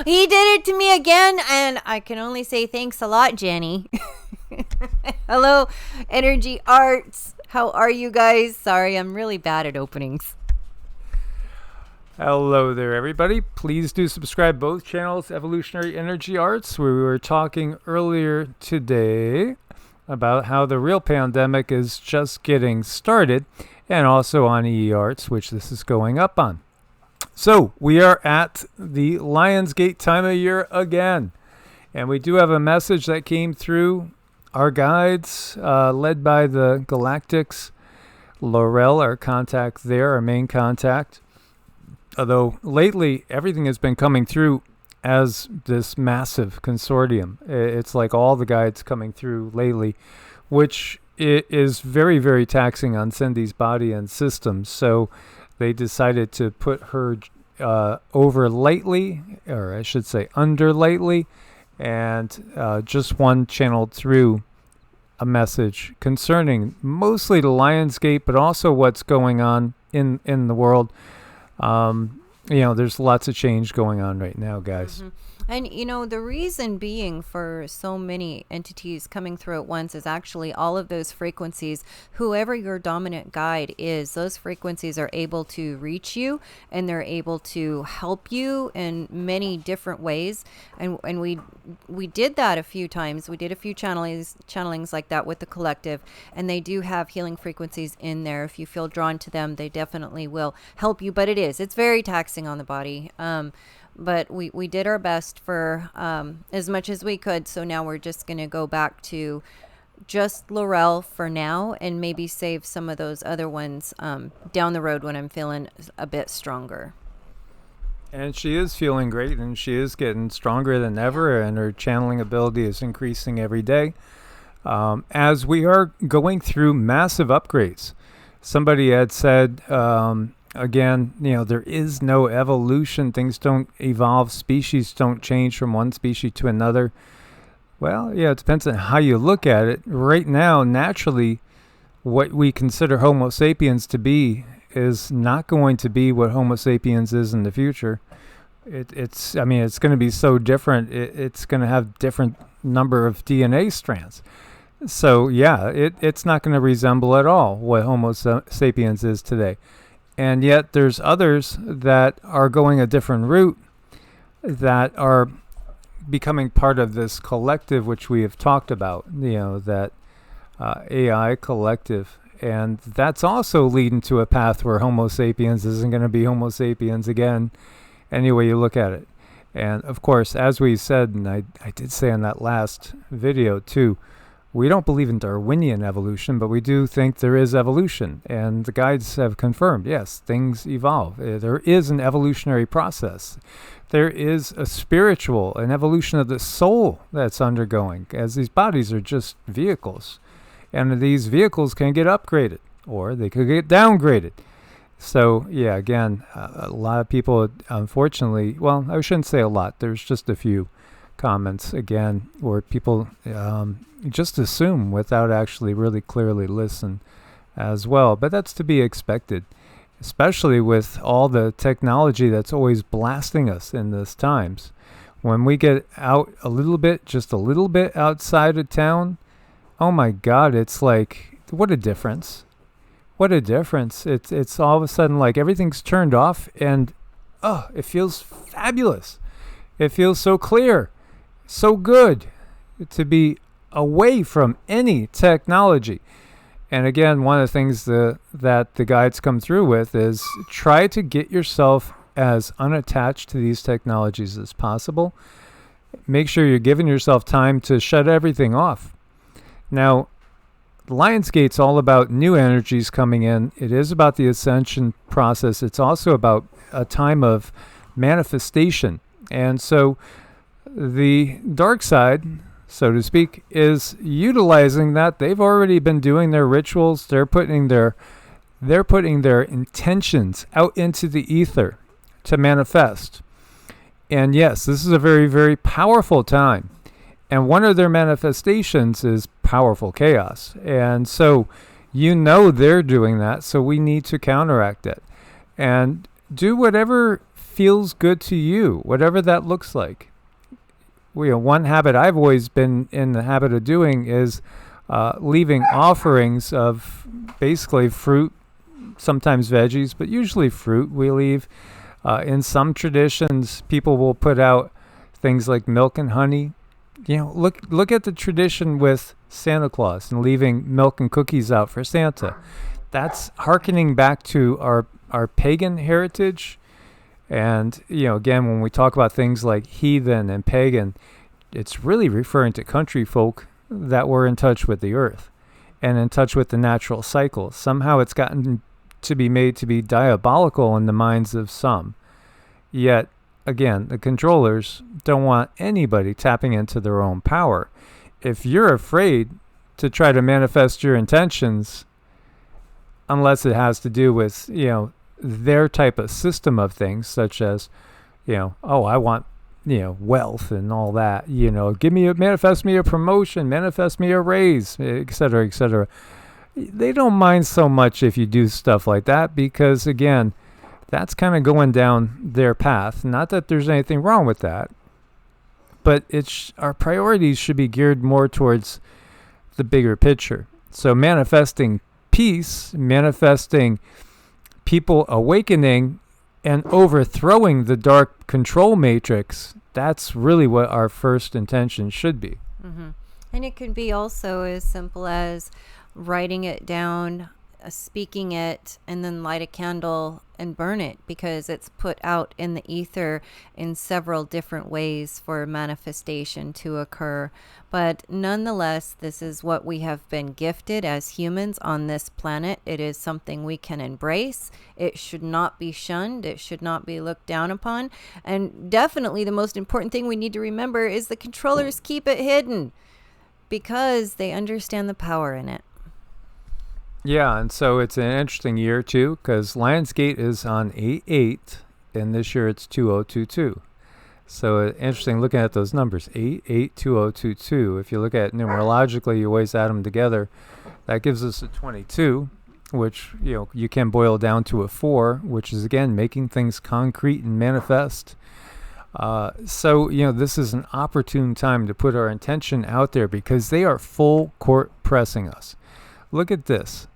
He did it to me again, and I can only say thanks a lot, Jenny. Hello, Energy Arts. How are you guys? Sorry, I'm really bad at openings. Hello there, everybody. Please do subscribe both channels, Evolutionary Energy Arts, where we were talking earlier today about how the real pandemic is just getting started, and also on EEARTS, which this is going up on. So we are at the Lionsgate time of year again, and we do have a message that came through our guides, led by the Galactics. Laurel, our contact there, our main contact. Although lately everything has been coming through as this massive consortium. It's like all the guides coming through lately, which is very, very taxing on Cindy's body and systems. So they decided to put her over lightly, or I should say under lightly, and just one channeled through a message concerning mostly the Lionsgate, but also what's going on in the world. There's lots of change going on right now, guys. Mm-hmm. And, the reason being for so many entities coming through at once is actually all of those frequencies. Whoever your dominant guide is, those frequencies are able to reach you, and they're able to help you in many different ways. And we did that a few times. We did a few channelings like that with the collective, and they do have healing frequencies in there. If you feel drawn to them, they definitely will help you. But it's very taxing on the body. But we did our best for as much as we could. So now we're just going to go back to just Laurel for now, and maybe save some of those other ones down the road when I'm feeling a bit stronger. And she is feeling great, and she is getting stronger than ever, and her channeling ability is increasing every day. As we are going through massive upgrades. Somebody had said... Again, there is no evolution. Things don't evolve. Species don't change from one species to another. Well, yeah, it depends on how you look at it. Right now, naturally, what we consider Homo sapiens to be is not going to be what Homo sapiens is in the future. It's going to be so different. It's going to have different number of DNA strands. So, yeah, it's not going to resemble at all what Homo sapiens is today. And yet there's others that are going a different route, that are becoming part of this collective, which we have talked about, that AI collective. And that's also leading to a path where Homo sapiens isn't going to be Homo sapiens again, any way you look at it. And of course, as we said, and I did say in that last video too, we don't believe in Darwinian evolution, but we do think there is evolution. And the guides have confirmed, yes, things evolve. There is an evolutionary process. There is an evolution of the soul that's undergoing, as these bodies are just vehicles. And these vehicles can get upgraded, or they could get downgraded. So, yeah, again, a lot of people, unfortunately, well, I shouldn't say a lot. There's just a few comments, again, where people just assume without actually really clearly listen as well. But that's to be expected, especially with all the technology that's always blasting us in these times. When we get out just a little bit outside of town, oh my God, it's like, what a difference. What a difference. It's all of a sudden like everything's turned off, and it feels fabulous. It feels so clear, so good to be away from any technology. And again, one of the things that the guides come through with is try to get yourself as unattached to these technologies as possible. Make sure you're giving yourself time to shut everything off. Now, Lionsgate's all about new energies coming in. It is about the ascension process. It's also about a time of manifestation. And so the dark side, so to speak, is utilizing that. They've already been doing their rituals. They're putting their intentions out into the ether to manifest. And yes, this is a very, very powerful time. And one of their manifestations is powerful chaos. And so they're doing that, so we need to counteract it. And do whatever feels good to you, whatever that looks like. One habit I've always been in the habit of doing is leaving offerings of basically fruit, sometimes veggies, but usually fruit. We leave. In some traditions, people will put out things like milk and honey. Look at the tradition with Santa Claus and leaving milk and cookies out for Santa. That's hearkening back to our pagan heritage. And, again, when we talk about things like heathen and pagan, it's really referring to country folk that were in touch with the earth and in touch with the natural cycle. Somehow it's gotten to be made to be diabolical in the minds of some. Yet, again, the controllers don't want anybody tapping into their own power. If you're afraid to try to manifest your intentions, unless it has to do with, their type of system of things, such as, I want, wealth and all that, manifest me a promotion, manifest me a raise, et cetera, et cetera. They don't mind so much if you do stuff like that because, again, that's kind of going down their path. Not that there's anything wrong with that, but our priorities should be geared more towards the bigger picture. So manifesting peace, manifesting people awakening and overthrowing the dark control matrix, that's really what our first intention should be. Mm-hmm. And it can be also as simple as writing it down, speaking it, and then light a candle and burn it, because it's put out in the ether in several different ways for manifestation to occur. But nonetheless, this is what we have been gifted as humans on this planet. It is something we can embrace. It should not be shunned. It should not be looked down upon. And definitely the most important thing we need to remember is the controllers keep it hidden because they understand the power in it. Yeah, and so it's an interesting year, too, because Lionsgate is on 8/8, and this year it's 2022. So interesting looking at those numbers, 8/8/2022. If you look at it numerologically, you always add them together. That gives us a 22, which, you can boil down to a 4, which is, again, making things concrete and manifest. So, this is an opportune time to put our intention out there because they are full court pressing us. Look at this.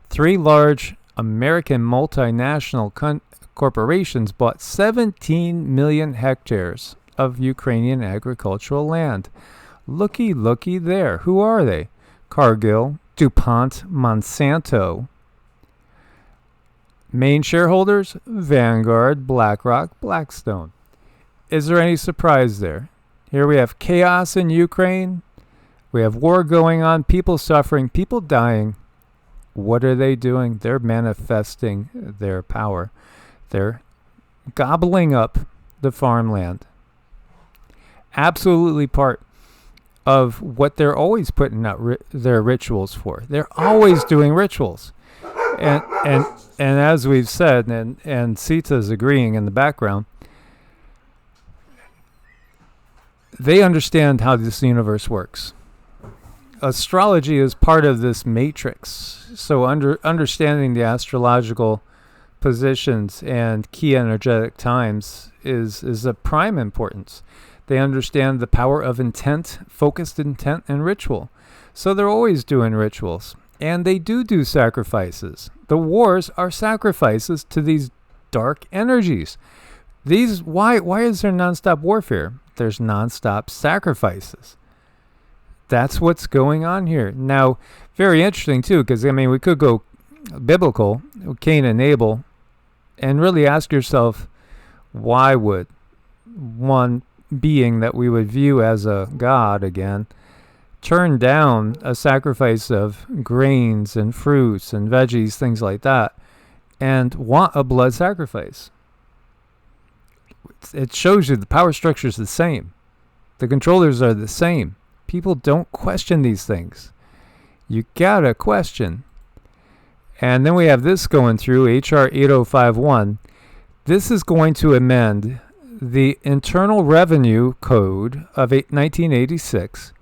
3 large American multinational corporations bought 17 million hectares of Ukrainian agricultural land. Looky there. Who are they? Cargill, DuPont, Monsanto. Main shareholders? Vanguard, BlackRock, Blackstone. Is there any surprise there? Here we have chaos in Ukraine. We have war going on, people suffering, people dying. What are they doing? They're manifesting their power. They're gobbling up the farmland. Absolutely part of what they're always putting out their rituals for. They're always doing rituals. And as we've said, and Sita's agreeing in the background, they understand how this universe works. Astrology is part of this matrix. So understanding the astrological positions and key energetic times is of prime importance. They understand the power of intent, focused intent, and ritual. So they're always doing rituals. And they do sacrifices. The wars are sacrifices to these dark energies. Why is there nonstop warfare? There's nonstop sacrifices. That's what's going on here. Now, very interesting, too, because, we could go biblical, Cain and Abel, and really ask yourself, why would one being that we would view as a god again turn down a sacrifice of grains and fruits and veggies, things like that, and want a blood sacrifice? It shows you the power structure is the same. The controllers are the same. People don't question these things. You gotta question. And then we have this going through, HR 8051. This is going to amend the Internal Revenue Code of 1986,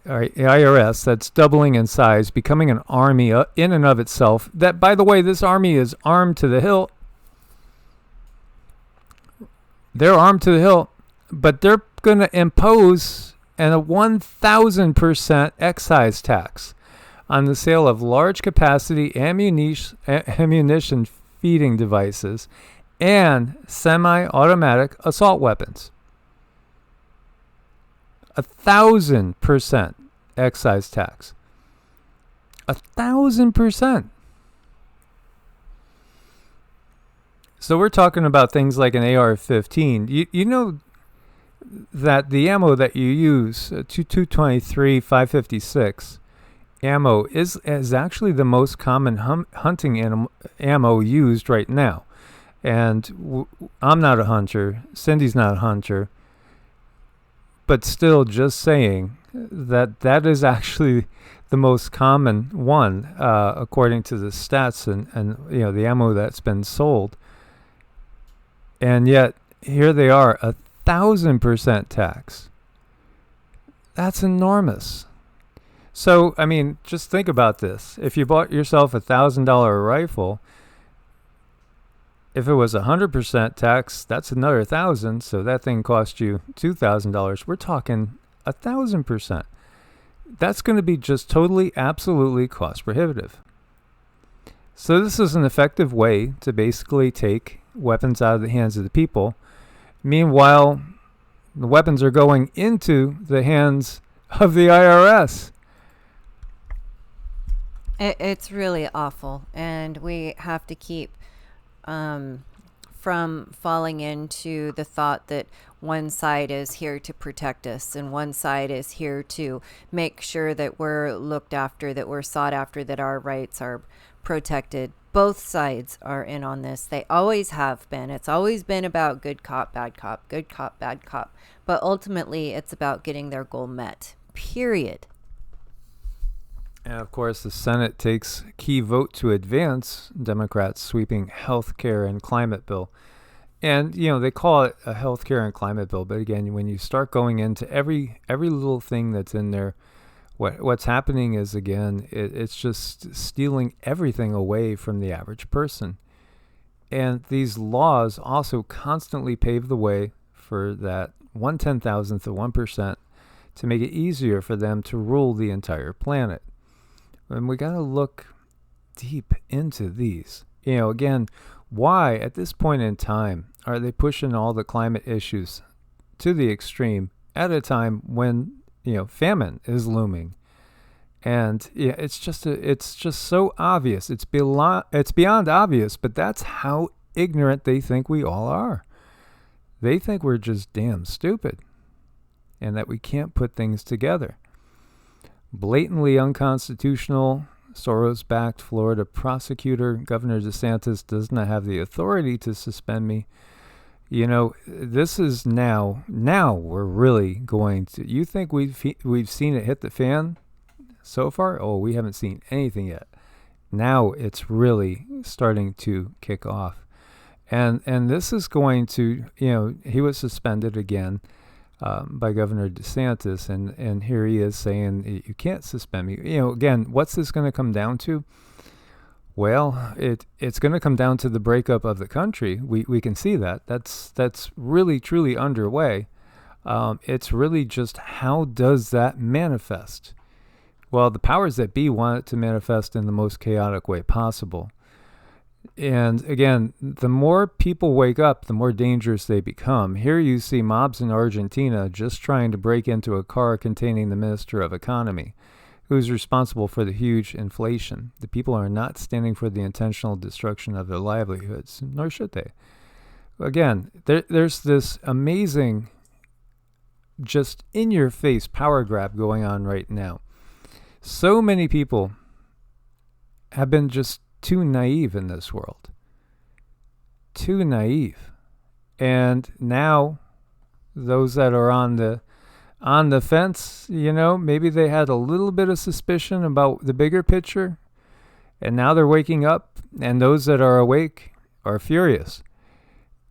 IRS, that's doubling in size, becoming an army in and of itself. That, by the way, this army is armed to the hilt. They're armed to the hilt, but they're going to impose a 1,000% excise tax on the sale of large capacity ammunition feeding devices and semi-automatic assault weapons. 1,000% excise tax. 1,000%. So we're talking about things like an AR-15. You know that the ammo that you use, 223, 556 ammo, is actually the most common hunting ammo used right now. And I'm not a hunter. Cindy's not a hunter. But still, just saying that is actually the most common one, according to the stats and the ammo that's been sold. And yet, here they are, 1,000% tax. That's enormous. So, I mean, just think about this. If you bought yourself a $1,000 rifle, if it was 100% tax, that's another 1,000. So that thing cost you $2,000. We're talking 1,000%. That's going to be just totally, absolutely cost prohibitive. So this is an effective way to basically take weapons out of the hands of the people. Meanwhile, the weapons are going into the hands of the IRS. It's really awful, and we have to keep from falling into the thought that one side is here to protect us and one side is here to make sure that we're looked after, that we're sought after, that our rights are protected. Both sides are in on this. They always have been. It's always been about good cop, bad cop, good cop, bad cop. But ultimately, it's about getting their goal met. Period. And of course, the Senate takes key vote to advance Democrats' sweeping health care and climate bill. And, they call it a health care and climate bill. But again, when you start going into every little thing that's in there, what's happening is, again, it's just stealing everything away from the average person. And these laws also constantly pave the way for that 1/10,000th of 1% to make it easier for them to rule the entire planet. And we got to look deep into these. Again, why at this point in time are they pushing all the climate issues to the extreme at a time when, famine is looming? And it's just so obvious. It's beyond obvious, but that's how ignorant they think we all are. They think we're just damn stupid and that we can't put things together. Blatantly unconstitutional, Soros-backed Florida prosecutor, Governor DeSantis, does not have the authority to suspend me. This is now we're really going to, you think we've seen it hit the fan so far? Oh, we haven't seen anything yet. Now it's really starting to kick off. And this is going to, he was suspended again by Governor DeSantis, and here he is saying, you can't suspend me. Again, what's this going to come down to? Well, it's going to come down to the breakup of the country. We can see that. That's really, truly underway. It's really just, how does that manifest? Well, the powers that be want it to manifest in the most chaotic way possible. And again, the more people wake up, the more dangerous they become. Here you see mobs in Argentina just trying to break into a car containing the Minister of Economy, who's responsible for the huge inflation. The people are not standing for the intentional destruction of their livelihoods, nor should they. Again, there's this amazing, just in-your-face power grab going on right now. So many people have been just too naive in this world. Too naive. And now those that are on the fence, maybe they had a little bit of suspicion about the bigger picture, and now they're waking up, and those that are awake are furious.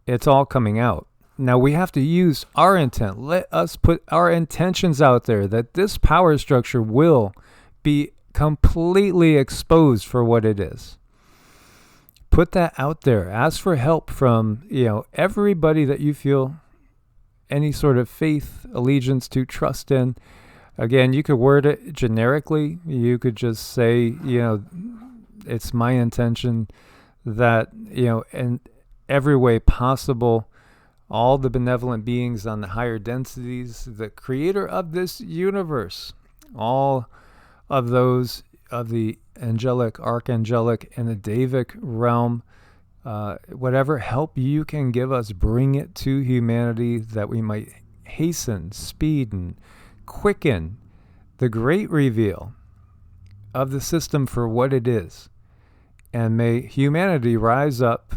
It's all coming out. Now we have to use our intent. Let us put our intentions out there that this power structure will be completely exposed for what it is. put that out there. Ask for help from, everybody that you feel any sort of faith, allegiance to, trust in. Again, you could word it generically. You could just say, it's my intention that, in every way possible, all the benevolent beings on the higher densities, the creator of this universe, all of those of the angelic, archangelic, and the Davic realm, whatever help you can give us, bring it to humanity that we might hasten, speed, and quicken the great reveal of the system for what it is. And may humanity rise up,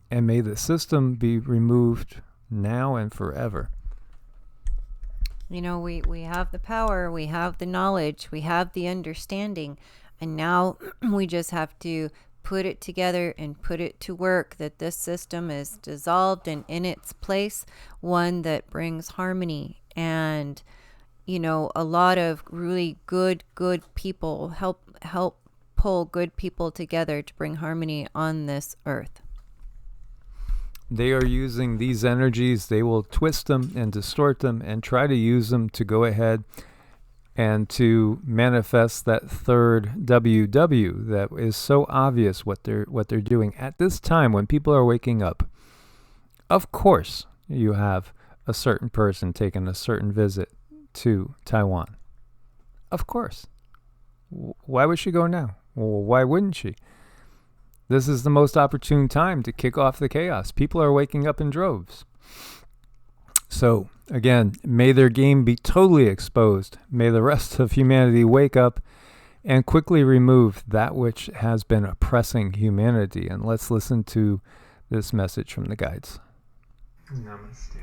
and may the system be removed now and forever. We have the power, we have the knowledge, we have the understanding, and now we just have to put it together and put it to work, that this system is dissolved and in its place, one that brings harmony. And a lot of really good people help pull good people together to bring harmony on this earth. They are using these energies. They will twist them and distort them and try to use them to go ahead and to manifest that third WW that is so obvious what they're doing at this time when people are waking up. Of course, you have a certain person taking a certain visit to Taiwan. Of course. Why would she go now? Well, why wouldn't she? This is the most opportune time to kick off the chaos. People are waking up in droves. So, again, may their game be totally exposed. May the rest of humanity wake up and quickly remove that which has been oppressing humanity. And let's listen to this message from the guides. Namaste.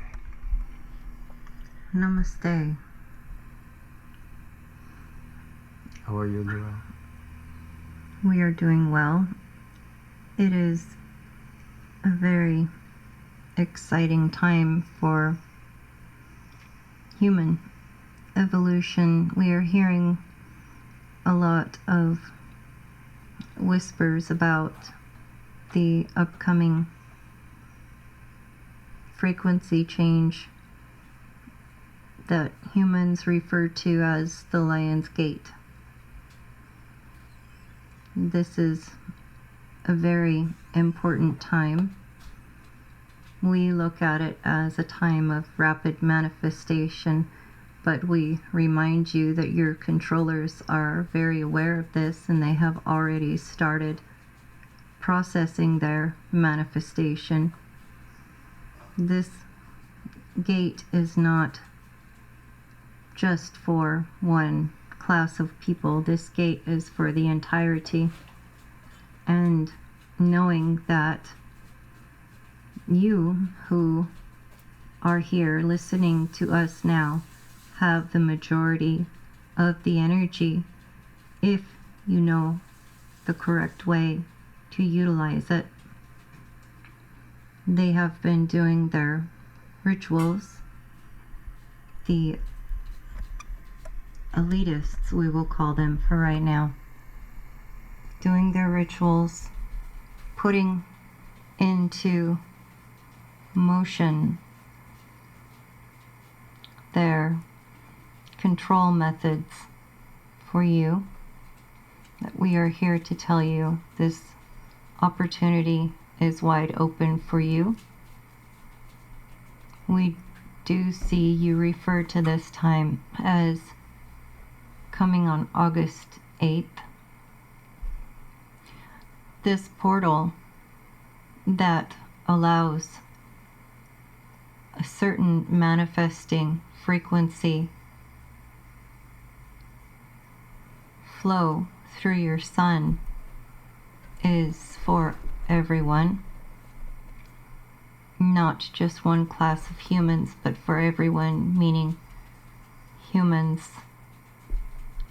Namaste. How are you doing? We are doing well. It is a very exciting time for human evolution. We are hearing a lot of whispers about the upcoming frequency change that humans refer to as the Lion's Gate. This is a very important time. We look at it as a time of rapid manifestation, but we remind you that your controllers are very aware of this, and they have already started processing their manifestation. This gate is not just for one class of people. This gate is for the entirety. And knowing that you who are here listening to us now have the majority of the energy, if you know the correct way to utilize it. They have been doing their rituals. The elitists, we will call them for right now, doing their rituals, putting into motion their control methods for you. That we are here to tell you this opportunity is wide open for you. We do see you refer to this time as coming on August 8th. This portal that allows a certain manifesting frequency flow through your sun is for everyone, not just one class of humans, but for everyone, meaning humans,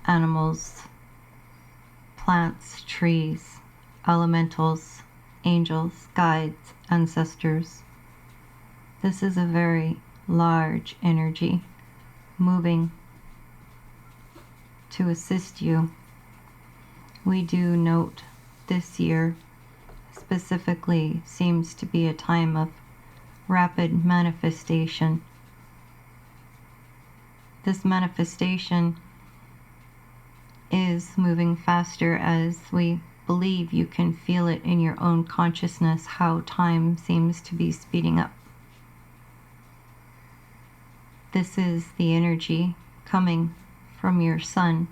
animals, plants, trees, elementals, angels, guides, ancestors. This is a very large energy moving to assist you. We do note this year, specifically seems to be a time of rapid manifestation. This manifestation is moving faster as we believe you can feel it in your own consciousness, how time seems to be speeding up. This is the energy coming from your sun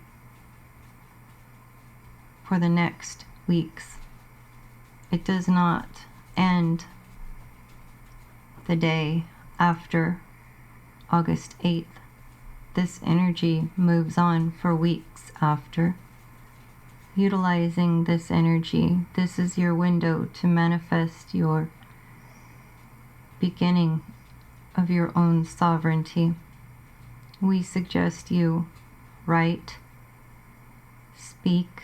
for the next weeks. It does not end the day after August 8th. This energy moves on for weeks after. Utilizing this energy, this is your window to manifest your beginning of your own sovereignty. We suggest you write, speak,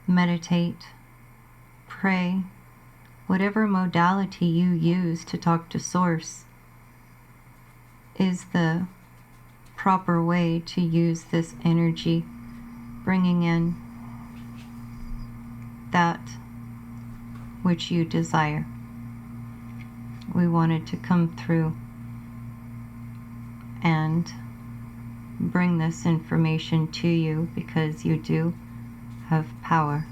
meditate, pray, whatever modality you use to talk to Source is the proper way to use this energy, bringing in that which you desire. We wanted to come through and bring this information to you because you do have power.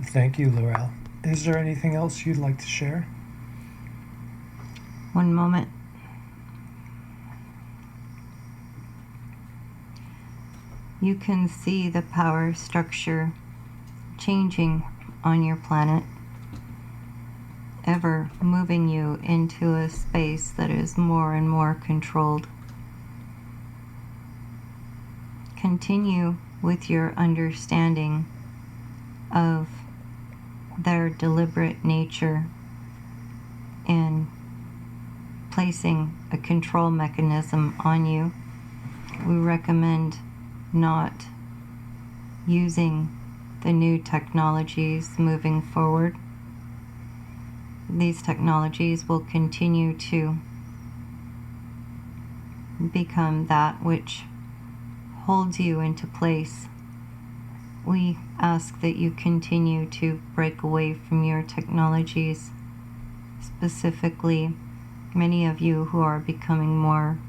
Thank you, Laurel. Is there anything else you'd like to share? One moment. You can see the power structure changing on your planet, ever moving you into a space that is more and more controlled. Continue with your understanding of their deliberate nature in placing a control mechanism on you. We recommend not using the new technologies moving forward. These technologies will continue to become that which holds you into place. We ask that you continue to break away from your technologies. Specifically, many of you who are becoming more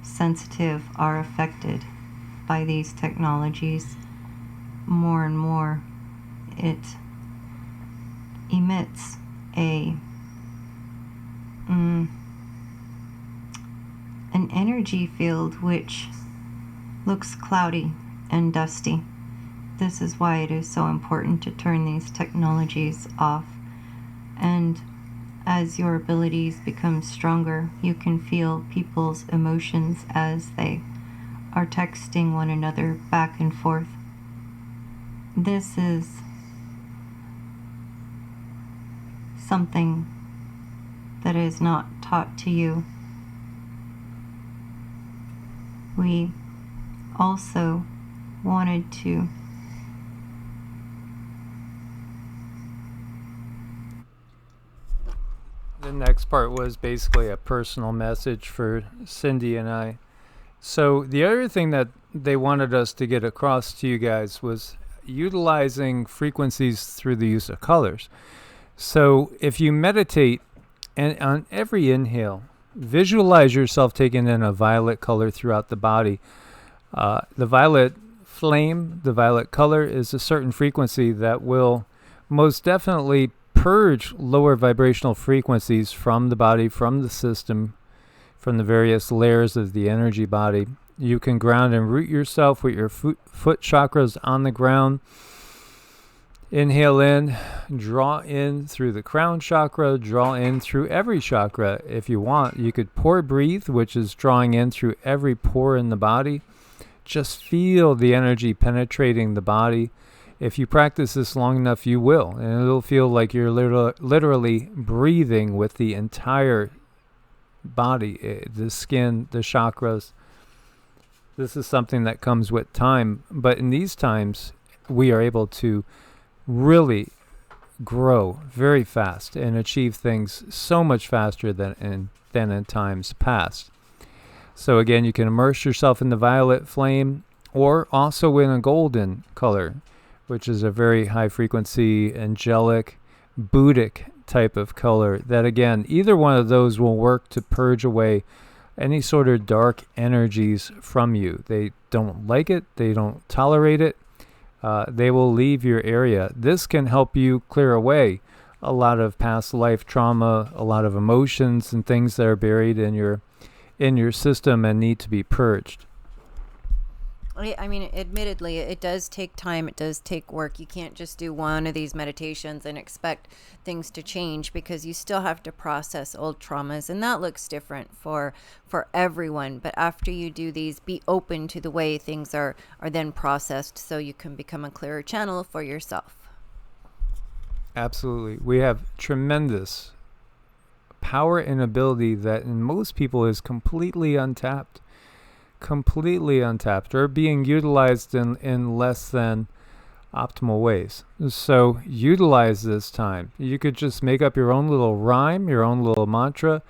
sensitive are affected by these technologies. More and more, it emits an energy field which looks cloudy and dusty. This is why it is so important to turn these technologies off. And as your abilities become stronger, you can feel people's emotions as they are texting one another back and forth. This is something that is not taught to you. We also wanted to The next part was basically a personal message for Cindy and I. So the other thing that they wanted us to get across to you guys was utilizing frequencies through the use of colors. So if you meditate, and on every inhale, visualize yourself taking in a violet color throughout the body. The violet flame, the violet color, is a certain frequency that will most definitely purge lower vibrational frequencies from the body, from the system, from the various layers of the energy body. You can ground and root yourself with your foot chakras on the ground. Inhale in, draw in through the crown chakra, draw in through every chakra if you want. You could pore breathe, which is drawing in through every pore in the body. Just feel the energy penetrating the body. If you practice this long enough, you will. And it'll feel like you're literally breathing with the entire body, the skin, the chakras. This is something that comes with time. But in these times, we are able to really grow very fast and achieve things so much faster than in times past. So again, you can immerse yourself in the violet flame. or also in a golden color, which is a very high frequency, angelic, Buddhic type of color. That again, either one of those will work to purge away any sort of dark energies from you. They don't like it. They don't tolerate it. They will leave your area. This can help you clear away a lot of past life trauma, a lot of emotions and things that are buried in your system and need to be purged. I mean, admittedly, it does take time. It does take work. You can't just do one of these meditations and expect things to change, because you still have to process old traumas, and that looks different for everyone. But after you do these, be open to the way things are then processed, so you can become a clearer channel for yourself. Absolutely. We have tremendous power and ability that in most people is completely untapped, or being utilized in less than optimal ways. So utilize this time. You could just make up your own little rhyme, your own little mantra,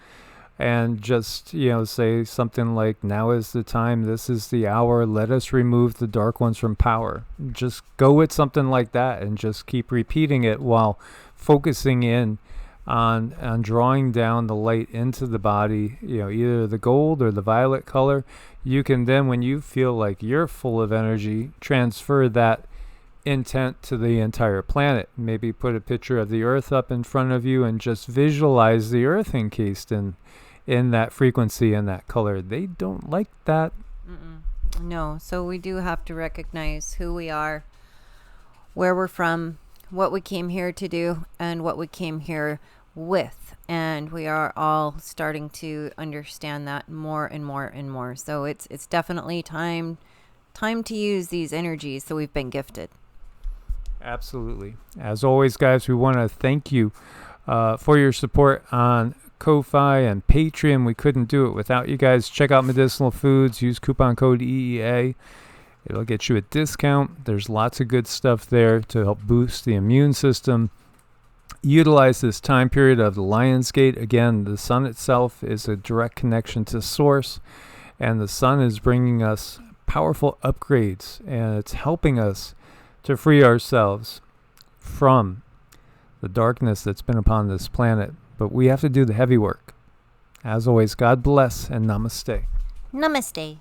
and just, say something like, now is the time, this is the hour, let us remove the dark ones from power. Just go with something like that and just keep repeating it while focusing in on drawing down the light into the body, either the gold or the violet color. You can then, when you feel like you're full of energy, transfer that intent to the entire planet. Maybe put a picture of the earth up in front of you and just visualize the earth encased in that frequency and that color. They don't like that. No, so we do have to recognize who we are, where we're from, what we came here to do, and what we came here with. And we are all starting to understand that more and more and more. So it's definitely time to use these energies that we've been gifted. Absolutely. As always, guys, we want to thank you for your support on Ko-Fi and Patreon. We couldn't do it without you guys. Check out Medicinal Foods. Use coupon code EEA. It'll get you a discount. There's lots of good stuff there to help boost the immune system. Utilize this time period of the Lion's Gate. Again, the sun itself is a direct connection to source, and the sun is bringing us powerful upgrades, and it's helping us to free ourselves from the darkness that's been upon this planet. But we have to do the heavy work. As always, God bless and namaste. Namaste.